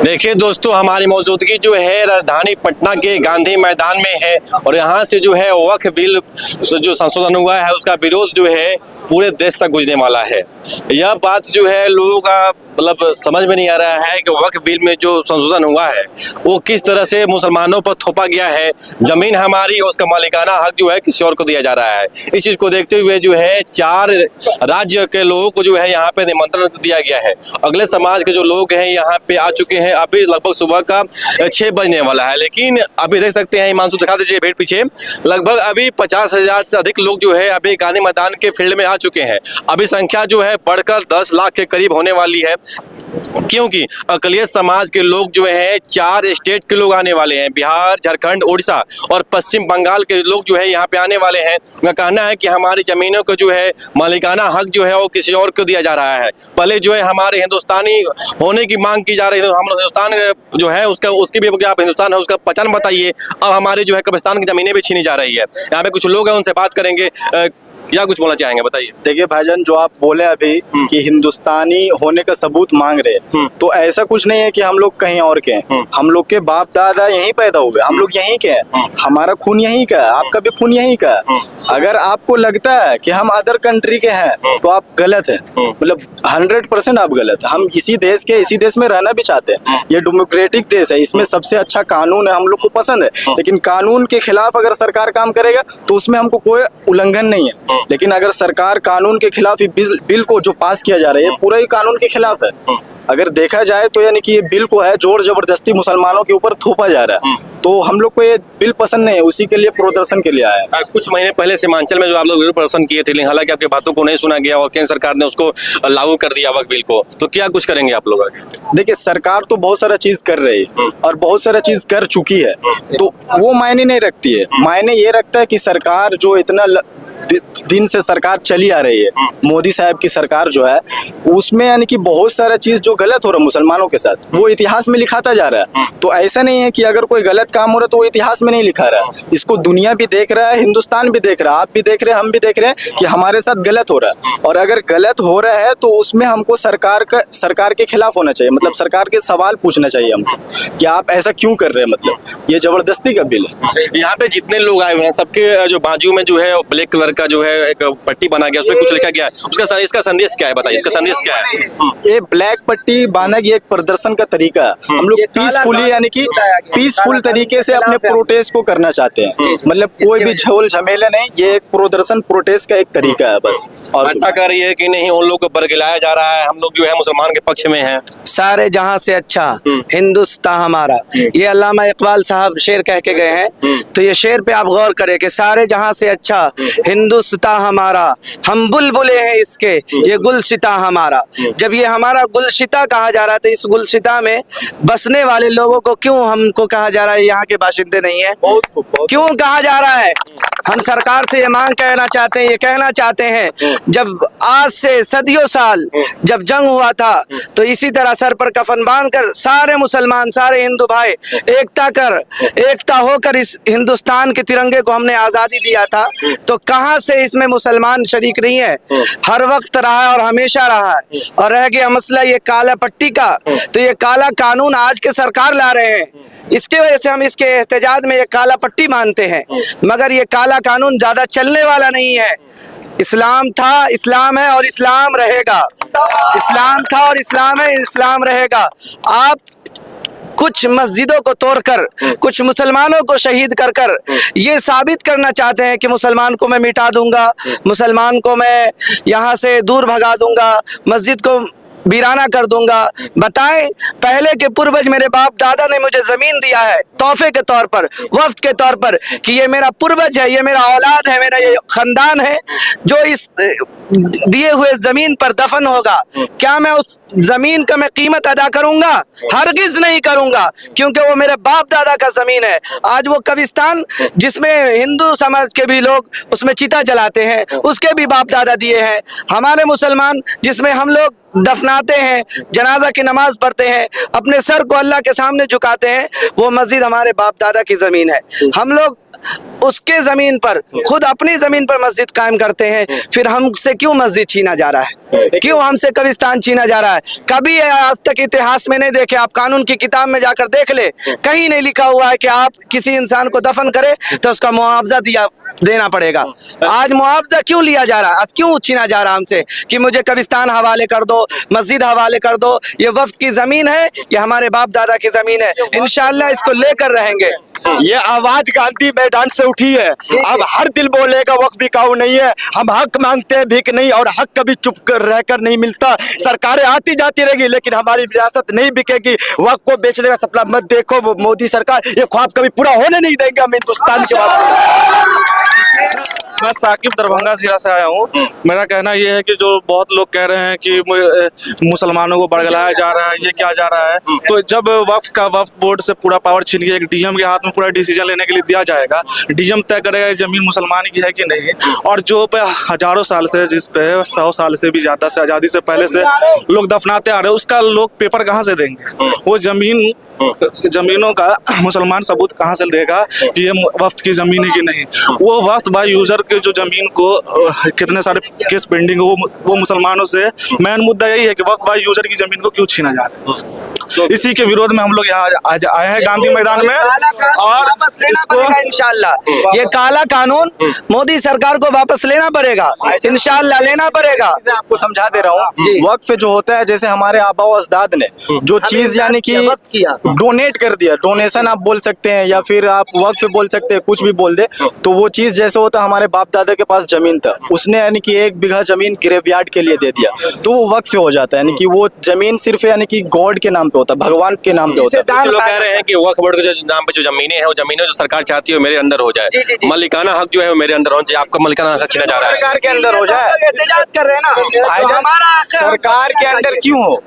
देखिए दोस्तों, हमारी मौजूदगी जो है राजधानी पटना के गांधी मैदान में है और यहाँ से जो है वक्फ बिल जो संशोधन हुआ है उसका विरोध जो है पूरे देश तक गुजरने वाला है। यह बात जो है लोगों का मतलब समझ में नहीं आ रहा है कि वक्फ बिल में जो संशोधन हुआ है वो किस तरह से मुसलमानों पर थोपा गया है। जमीन हमारी और उसका मालिकाना हक जो है किसी और को दिया जा रहा है। इस चीज़ को देखते हुए जो है 4 राज्य के लोगों को जो है यहाँ पे निमंत्रण दिया गया है। अगले समाज के जो लोग हैं यहाँ पे आ चुके हैं। अभी लगभग सुबह का 6 बजने वाला है, लेकिन अभी देख सकते हैं, हिमांशु दिखा दीजिए भेड़ पीछे, लगभग अभी 50,000 से अधिक लोग जो है अभी गांधी मैदान के फील्ड में आ चुके हैं। अभी संख्या जो है बढ़कर 10 लाख के करीब होने वाली है, क्योंकि अकलियत समाज के लोग जो हैं 4 स्टेट के लोग आने वाले हैं। बिहार, झारखंड, उड़ीसा और पश्चिम बंगाल के लोग जो है यहाँ पे आने वाले हैं। उनका कहना है कि हमारी जमीनों को जो है मालिकाना हक जो है वो किसी और को दिया जा रहा है। पहले जो है हमारे हिंदुस्तानी होने की मांग की जा रही है, हम हिंदुस्तान जो है उसकी भी आप हिंदुस्तान है उसका पहचान बताइए। अब हमारे जो है कब्रिस्तान की जमीनें भी छीनी जा रही है। यहाँ पे कुछ लोग हैं, उनसे बात करेंगे। क्या कुछ बोलना चाहेंगे, बताइए। देखिए भाईजान, जो आप बोले अभी कि हिंदुस्तानी होने का सबूत मांग रहे, तो ऐसा कुछ नहीं है कि हम लोग कहीं और के हैं। हम लोग के बाप दादा यहीं पैदा हुए, हम लोग यहीं के हैं, हमारा खून यहीं का है, आपका भी खून यहीं का है। अगर आपको लगता है कि हम अदर कंट्री के हैं तो आप गलत हैं, मतलब 100% आप गलत है। हम इसी देश के, इसी देश में रहना भी चाहते हैं। ये डेमोक्रेटिक देश है, इसमें सबसे अच्छा कानून है, हम लोग को पसंद है। लेकिन कानून के खिलाफ अगर सरकार काम करेगा तो उसमें हमको कोई उल्लंघन नहीं है। लेकिन अगर सरकार कानून के खिलाफ बिल को जो पास किया जा रहा है, ये पूरा ही कानून के खिलाफ है। अगर देखा जाए तो यानी कि ये बिल को है जोर जबरदस्ती मुसलमानों के ऊपर थोपा जा रहा है। तो हम लोग को ये बिल पसंद नहीं है, उसी के लिए प्रदर्शन के लिए आया है। कुछ महीने पहले सीमांचल में जो आप लोग विरोध प्रदर्शन किए थे, लेकिन हालांकि आपकी बातों को नहीं सुना गया और केंद्र सरकार ने उसको लागू कर दिया वक्फ बिल को, तो क्या कुछ करेंगे आप लोग आगे? देखिए, सरकार तो बहुत सारा चीज कर रही है और बहुत सारा चीज कर चुकी है, तो वो मायने नहीं रखती है। मायने ये रखता है कि सरकार जो इतना दिन से सरकार चली आ रही है, मोदी साहब की सरकार जो है, उसमें यानी कि बहुत सारा चीज जो गलत हो रहा है मुसलमानों के साथ, वो इतिहास में लिखाता जा रहा है। तो ऐसा नहीं है कि अगर कोई गलत काम हो रहा है तो वो इतिहास में नहीं लिखा रहा है। इसको दुनिया भी देख रहा है, हिंदुस्तान भी देख रहा है, आप भी देख रहे हैं, हम भी देख रहे हैं कि हमारे साथ गलत हो रहा है। और अगर गलत हो रहा है तो उसमें हमको सरकार के खिलाफ होना चाहिए, मतलब सरकार के सवाल पूछना चाहिए हमको कि आप ऐसा क्यों कर रहे हैं, मतलब ये जबरदस्ती का बिल है। यहाँ पे जितने लोग आए हुए हैं सबके जो बाजू में जो है ब्लैक कलर का जो है एक पट्टी बना गया, उसमें कुछ लिखा गया है, उसका इसका संदेश क्या है, बताइए इसका संदेश क्या है? ये ब्लैक पट्टी बाना की एक प्रदर्शन का तरीका है। हम लोग पीसफुली यानी कि पीसफुल तरीके से अपने प्रोटेस्ट को करना चाहते हैं, मतलब कोई भी झोल झमेला नहीं, ये एक प्रदर्शन प्रोटेस्ट का एक तरीका है बस। और अच्छा कर रही है कि नहीं, उन लोग को बरगलाया जा रहा है, हम लोग जो है मुसलमान के पक्ष में हैं। सारे जहां से अच्छा हिंदुस्तान हमारा, ये अल्लामा इकबाल साहब शेर कह के गए हैं। तो ये शेर पे आप गौर करें कि सारे जहां से अच्छा हिंदुस्तान हमारा, हम बुलबुले हैं इसके, ये गुलशिता हमारा। जब ये हमारा गुलशिता कहा जा रहा है तो इस गुलशिता में बसने वाले लोगों को क्यों हमको कहा जा रहा है यहाँ के बाशिंदे नहीं है? क्यों कहा जा रहा है? हम सरकार से ये मांग कहना चाहते हैं, ये कहना चाहते हैं, जब आज से सदियों साल जब जंग हुआ था तो इसी तरह सर पर कफन बांधकर सारे मुसलमान, सारे हिंदू भाई एकता होकर इस हिंदुस्तान के तिरंगे को हमने आजादी दिया था। तो कहां से इसमें मुसलमान शरीक नहीं है? हर वक्त रहा है और हमेशा रहा है। और रह गया मसला ये काला पट्टी का, तो ये काला कानून आज के सरकार ला रहे हैं, इसके वजह से हम इसके एहतजाज में ये काला पट्टी मानते हैं। मगर ये काला कानून ज्यादा चलने वाला नहीं है। इस्लाम था, इस्लाम है और इस्लाम रहेगा। इस्लाम था और इस्लाम है, इस्लाम रहेगा। आप कुछ मस्जिदों को तोड़कर, कुछ मुसलमानों को शहीद कर कर ये साबित करना चाहते हैं कि मुसलमान को मैं मिटा दूंगा, मुसलमान को मैं यहाँ से दूर भगा दूंगा, मस्जिद को वीराना कर दूंगा। बताएं, पहले के पूर्वज मेरे बाप दादा ने मुझे जमीन दिया है तोहफे के तौर पर, वफ्त के तौर पर, कि ये मेरा पूर्वज है, ये मेरा औलाद है, मेरा ये खानदान है जो इस दिए हुए जमीन पर दफन होगा। क्या मैं उस जमीन का मैं कीमत अदा करूंगा? हरगिज नहीं करूंगा, क्योंकि वो मेरे बाप दादा का जमीन है। आज वो कब्रिस्तान जिसमें हिंदू समाज के भी लोग उसमें चिता जलाते हैं, उसके भी बाप दादा दिए हैं। हमारे मुसलमान जिसमें हम लोग दफनाते हैं, जनाजा की नमाज पढ़ते हैं, अपने सर को अल्लाह के सामने झुकाते हैं, वो मस्जिद हमारे बाप दादा की ज़मीन है। हम लोग उसके ज़मीन पर, खुद अपनी ज़मीन पर मस्जिद कायम करते हैं, फिर हमसे क्यों मस्जिद छीना जा रहा है? क्यों हमसे कब्रिस्तान छीना जा रहा है? कभी आज तक इतिहास में नहीं देखे, आप कानून की किताब में जाकर देख ले, कहीं नहीं लिखा हुआ है कि आप किसी इंसान को दफन करें तो उसका मुआवजा देना पड़ेगा। आज मुआवजा क्यों लिया जा रहा है? आज क्यों छीना जा रहा है हमसे कि मुझे कब्रिस्तान हवाले कर दो, मस्जिद हवाले कर दो? ये वफ्त की ज़मीन है, ये हमारे बाप दादा की ज़मीन है, इंशाअल्लाह इसको लेकर रहेंगे। ये आवाज गांधी मैदान से उठी है, अब हर दिल बोलेगा, वक्त बिकाऊ नहीं है। हम हक मांगते हैं, भीख नहीं, और हक कभी चुप कर रहकर नहीं मिलता। सरकारें आती जाती रहेगी लेकिन हमारी विरासत नहीं बिकेगी। वक्त को बेचने का सपना मत देखो, वो मोदी सरकार ये ख्वाब कभी पूरा होने नहीं देंगे हम हिंदुस्तान के बाद। मैं साकिब दरभंगा जिला से आया हूँ। मेरा कहना ये है कि जो बहुत लोग कह रहे हैं कि मुसलमानों को बरगलाया जा रहा है, ये क्या जा रहा है, तो जब वक्फ बोर्ड से पूरा पावर छीन के एक डीएम के हाथ में पूरा डिसीजन लेने के लिए दिया जाएगा, डीएम तय करेगा ये जमीन मुसलमान की है कि नहीं। और जो पे हजारों साल से, जिस पे 100 साल से भी ज्यादा से आज़ादी से पहले से लोग दफनाते आ रहे हैं, उसका लोग पेपर कहाँ से देंगे? वो जमीनों का मुसलमान सबूत कहाँ से देगा कि ये वफ्त की जमीन है कि नहीं? वो वफ्त बाय यूजर के जो जमीन को कितने सारे केस पेंडिंग हो, वो मुसलमानों से मेन मुद्दा यही है कि वफ्त बाय यूजर की जमीन को क्यों छीना जा रहा है। तो इसी के विरोध में हम लोग यहाँ आज आए हैं गांधी मैदान में, और इसको इंशाअल्लाह ये काला कानून मोदी सरकार को वापस लेना पड़ेगा, इंशाअल्लाह लेना पड़ेगा। मैं आपको समझा दे रहा हूँ, वक्फ जो होता है, जैसे हमारे आबा व अजदाद ने जो चीज यानी कि डोनेट कर दिया, डोनेशन आप बोल सकते हैं या फिर आप वक्फ बोल सकते हैं, कुछ भी बोल दे, तो वो चीज जैसे होता है, हमारे बाप दादा के पास जमीन था, उसने यानी कि 1 बीघा जमीन ग्रेवयार्ड के लिए दे दिया, तो वो वक्फ हो जाता है। यानी कि वो जमीन सिर्फ यानी कि गॉड के नाम पे होता है, भगवान के नाम पे होता है। कुछ लोग कह रहे हैं कि वक्फ बोर्ड के जो नाम पे जो जमीनें हैं, वो जमीनें जो सरकार चाहती है वो मेरे अंदर हो जाए, मलिकाना हक जो है वो मेरे अंदर होना चाहिए। आपका मलिकाना हक छीना जा रहा है, सरकार के अंदर हो जाए, कर रहे हैं ना, भाईजान सरकार के अंदर क्यों हो?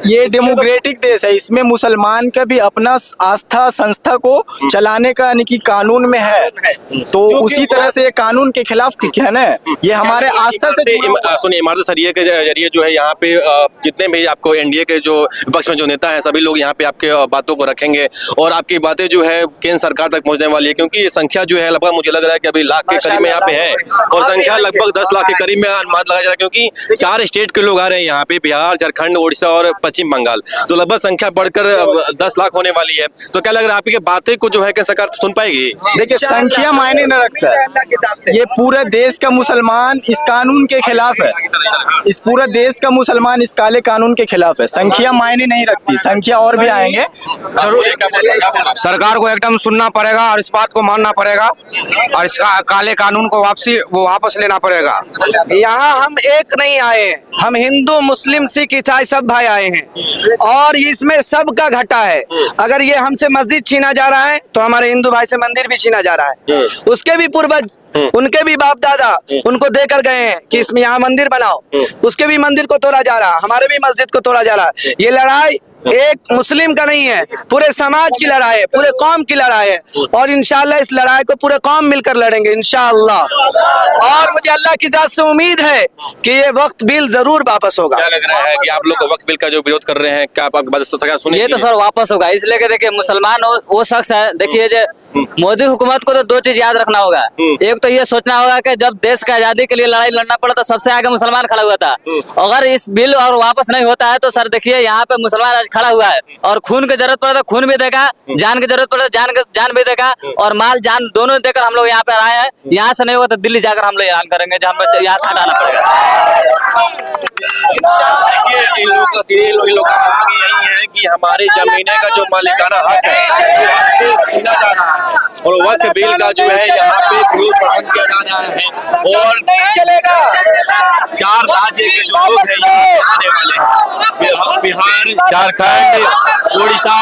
ये डेमोक्रेटिक देश है, इसमें मुसलमान का भी अपना आस्था संस्था को चलाने का यानी कि कानून में है, तो उसी तरह से ये कानून के खिलाफ क्या है ना, ये हमारे आस्था से सुनिए, इमारत सरिया के जरिए जो है यहाँ पे जितने भी आपको एनडीए के जो विपक्ष में जो नेता है, सभी लोग यहाँ पे आपके बातों को रखेंगे और आपकी बातें जो है केंद्र सरकार तक पहुँचने वाली है, क्योंकि ये संख्या जो है लगभग मुझे लग रहा है कि अभी लाख के करीब में यहाँ पे है, और संख्या लगभग 10 लाख के करीब में अनुमान लगाया जा रहा है, क्योंकि 4 स्टेट के लोग आ रहे हैं यहाँ पे, बिहार, झारखंड, उड़ीसा और पश्चिम बंगाल, तो लगभग संख्या बढ़कर 10 लाख होने वाली है। तो क्या लग रहा है आपकी बातें को जो है कि सरकार सुन पाएगी? देखिए, संख्या मायने न रखता है, ये पूरे देश का मुसलमान इस कानून के खिलाफ है, इस पूरे देश का मुसलमान इस काले कानून के खिलाफ है, संख्या मायने नहीं रखती, संख्या और भी आएंगे। सरकार को एकदम सुनना पड़ेगा और इस बात को मानना पड़ेगा और इसका काले कानून को वापस लेना पड़ेगा। यहाँ हम एक नहीं आए, हम हिंदू, मुस्लिम, सिख, ईसाई सब भाई आए हैं और इसमें सबका घाटा है। अगर ये हमसे मस्जिद छीना जा रहा है तो हमारे हिंदू भाई से मंदिर भी छीना जा रहा है। उसके भी पूर्वज, उनके भी बाप दादा उनको देकर गए हैं कि इसमें यहाँ मंदिर बनाओ, उसके भी मंदिर को तोड़ा जा रहा है, हमारे भी मस्जिद को तोड़ा जा रहा है। ये लड़ाई एक मुस्लिम का नहीं है, पूरे समाज की लड़ाई है, पूरे कौम की लड़ाई है, और इंशाअल्लाह इस लड़ाई को पूरे कौम मिलकर लड़ेंगे इंशाअल्लाह। और मुझे अल्लाह की जात से उम्मीद है कि ये वक्त बिल जरूर वापस होगा। क्या लग रहा है कि आप लोग वक्त बिल का जो विरोध कर रहे हैं, क्या आप बात सुनिए? ये तो सर वापस होगा, इसलिए कि देखिए मुसलमान वो शख्स है, देखिए जो मोदी हुकूमत को तो 2 चीज याद रखना होगा। एक तो ये सोचना होगा कि जब देश की आजादी के लिए लड़ाई लड़ना पड़ा तो सबसे आगे मुसलमान खड़ा हुआ था। अगर इस बिल और वापस नहीं होता है तो सर देखिए यहाँ पे मुसलमान आज खड़ा हुआ है, और खून की जरूरत पड़े तो खून भी देगा, जान की जरूरत पड़े तो जान भी देगा, और माल जान दोनों देकर हम लोग यहाँ पे आए हैं। यहाँ से नहीं होगा तो दिल्ली जाकर हम लोग ऐलान करेंगे, जहाँ पे यहाँ से हटाना पड़ेगा। इन लोगों का मांग यही है कि हमारी जमीनें का जो मालिकाना हक है वो छीना जा रहा है, और वक्त बिल का जो है यहाँ पे विरोध प्रदर्शन किया जा रहा है, और नहीं चलेगा। 4 राज्य के जो लोग हैं यहाँ आने वाले हैं, बिहार, झारखंड, उड़ीसा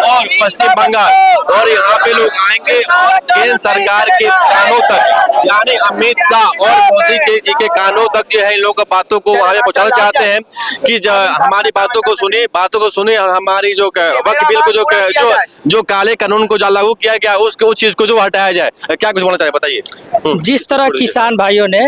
और पश्चिम बंगाल, और यहाँ पे लोग आएंगे और केंद्र सरकार के कानों तक, यानी अमित शाह और मोदी जी के कानों तक जो है इन लोगों की बातों को वहाँ पे पहुँचाना चाहते हैं कि हमारी बातों को सुने और हमारी जो वक्त बिल को जो काले कानून को जो लागू किया गया उस चीज को जो हटाया जाए। क्या कुछ बोलना चाहिए, बताइए। जिस तरह किसान भाइयों ने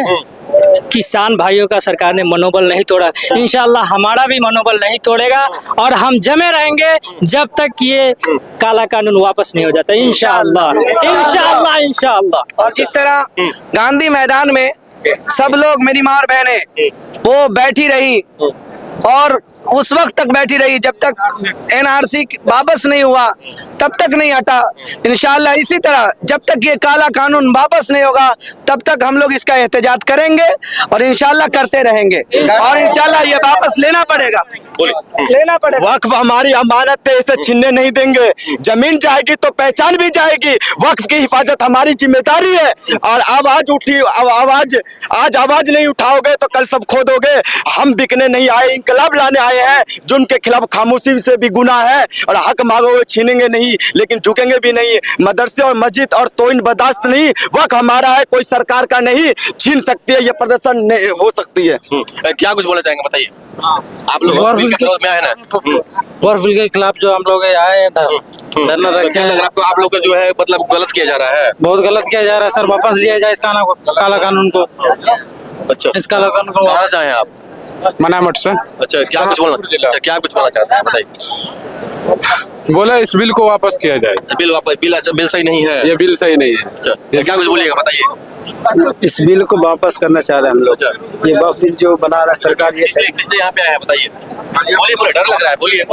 किसान भाइयों का सरकार ने मनोबल नहीं तोड़ा। इंशाल्लाह हमारा भी मनोबल नहीं तोड़ेगा और हम जमे रहेंगे जब तक ये काला कानून वापस नहीं हो जाता। इंशाल्लाह इंशाल्लाह इंशाल्लाह। और जिस तरह गांधी मैदान में सब लोग, मेरी माँ और बहनें, वो बैठी रही और उस वक्त तक बैठी रही जब तक एनआरसी वापस नहीं हुआ, तब तक नहीं हटा। इंशाल्लाह इसी तरह जब तक ये काला कानून वापस नहीं होगा तब तक हम लोग इसका एहतजाज करेंगे और इंशाल्लाह करते रहेंगे और इंशाल्लाह ये वापस लेना पड़ेगा, लेना पड़ेगा। वक्फ हमारी अमानत है, इसे छीनने नहीं देंगे। जमीन जाएगी तो पहचान भी जाएगी। वक्फ की हिफाजत हमारी जिम्मेदारी है और आवाज उठी, आज आवाज नहीं उठाओगे तो कल सब खो दोगे। हम बिकने नहीं आए, इंकलाब लाने आए हैं। जो उनके खिलाफ खामोशी से भी गुनाह है और हक मांगोगे छीनेंगे नहीं, लेकिन झुकेंगे भी नहीं। मदरसे और मस्जिद और तोइन बर्दाश्त नहीं। वक्फ हमारा है, कोई सरकार का नहीं, छीन सकती है, ये प्रदर्शन हो सकती है। क्या कुछ बोलना चाहेंगे बताइए। आप लोग वक्फ बिल के विरोध में आए ना? वक्फ बिल के खिलाफ जो हम लोग आए हैं धरना तो क्या लग रहा है आपको? आप लोग का जो है मतलब गलत किया जा रहा है? बहुत गलत किया जा रहा है सर। वापस लिया जाए इस काला कानून को। अच्छा, इस काला कानून को कहाँ से आए हैं आप? मनामट से। अच्छा, क्या कुछ बोलना चाहते हैं बताइए। बोला इस बिल को वापस किया जाए। बिल वापस, बिल सही नहीं है। ये बिल सही नहीं है। अच्छा, क्या कुछ बोलिएगा बताइए। इस बिल को वापस करना चाह रहे हैं हम लोग। ये वक्फ बिल जो बना रहा है सरकार, ये किससे यहाँ पे आए हैं बताइए। बोलिए, डर लग रहा है, बोलिए।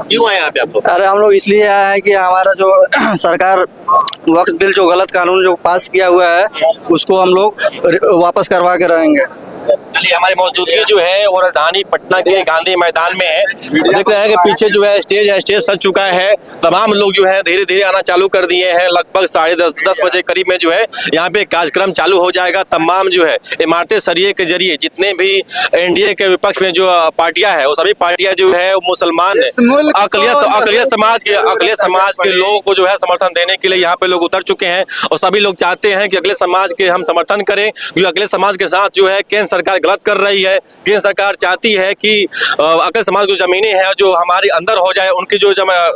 क्यों आए यहाँ पे आप लोग? अरे हम लोग इसलिए आए हैं कि हमारा जो सरकार वक्फ बिल जो गलत कानून जो पास किया हुआ है उसको हम लोग वापस करवा के रहेंगे। चलिए, हमारी मौजूदगी जो है वो राजधानी पटना के गांधी मैदान में है। देख रहे हैं कि पीछे जो है स्टेज सज चुका है। तमाम लोग जो है धीरे धीरे आना चालू कर दिए हैं। लगभग 10:30 बजे करीब में जो है यहाँ पे कार्यक्रम चालू हो जाएगा। तमाम जो है इमारतें सरिये के जरिए जितने भी एनडीए के विपक्ष में जो पार्टियां है वो सभी पार्टियां जो है मुसलमान अकलियत समाज के लोगों को जो है समर्थन देने के लिए यहाँ पे लोग उतर चुके हैं और सभी लोग चाहते हैं कि अगले समाज के हम समर्थन करें, क्योंकि अगले समाज के साथ जो है केंद्र सरकार गलत कर रही है। केंद्र सरकार चाहती है कि अगले समाज की जमीनें हैं जो हमारे अंदर हो जाए, उनकी जो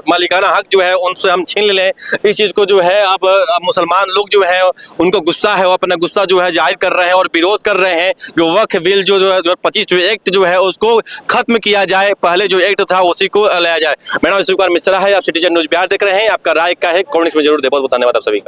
मालिकाना हक जो है उनसे हम छीन लें। इस चीज को जो है अब मुसलमान लोग जो है उनको गुस्सा है, वो अपना गुस्सा जो है जाहिर कर रहे हैं और विरोध कर रहे हैं कि वक्फ बिल जो 25 जो एक्ट जो है उसको खत्म किया जाए। पहले जो एक्ट था उसी को लाया जाए। मेरा नाम शिवकुमार मिश्रा है, आप सिटीजन न्यूज बिहार देख रहे हैं। आपका राय क्या है कमेंट्स में जरूर दे। बहुत धन्यवाद आप सभी का।